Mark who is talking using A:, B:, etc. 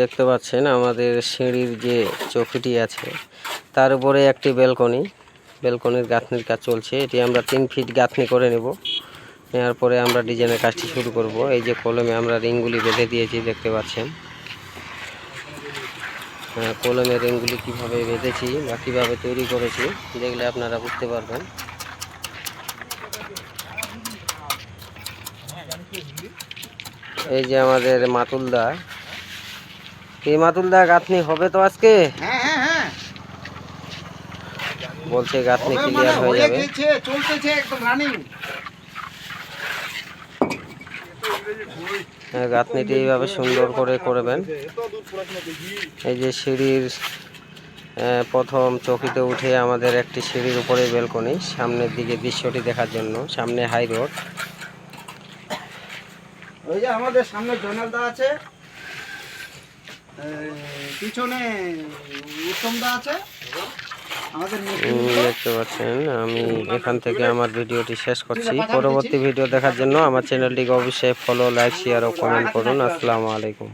A: দেখতে পাচ্ছেন আমাদের সিঁড়ির যে চৌকিটি আছে তার উপরে একটি ব্যালকনির গাঁথনির কাজ চলছে। এটি আমরা 3 ফিট গাঁথনি করে নেব। নেওয়ার পরে আমরা ডিজাইনের কাজটি শুরু করব। এই যে কলমে আমরা রিংগুলি বেঁধে দিয়েছি, দেখতে পাচ্ছেন। কলমের রিংগুলি কীভাবে বেঁধেছি বা কীভাবে তৈরি করেছি দেখলে আপনারা বুঝতে পারবেন। এই যে আমাদের মাতুলদা, এই মাতুলদা গাঁথনি হবে তো আজকে?
B: হ্যাঁ
A: বলছে গাঁথনি ক্লিয়ার হয়ে যাবে।
B: চলতেছে একদম রানিং।
A: গাঁথনিটি এইভাবে সুন্দর করে করবেন। এই যে সিঁড়ির প্রথম চৌকিতে উঠে আমাদের একটি সিঁড়ির উপরে ব্যালকনি, সামনের দিকে দৃশ্যটি দেখার জন্য। সামনে হাই রোড।
B: ওই যে আমাদের সামনে জয়নালদা আছে, পিছনে উত্তমদা আছে।
A: দেখতে পাচ্ছেন আমি এখান থেকে আমার ভিডিওটি শেষ করছি। পরবর্তী ভিডিও দেখার জন্য আমার চ্যানেলটিকে অবশ্যই ফলো, লাইক, শেয়ার ও কমেন্ট করুন। আসসালামু আলাইকুম।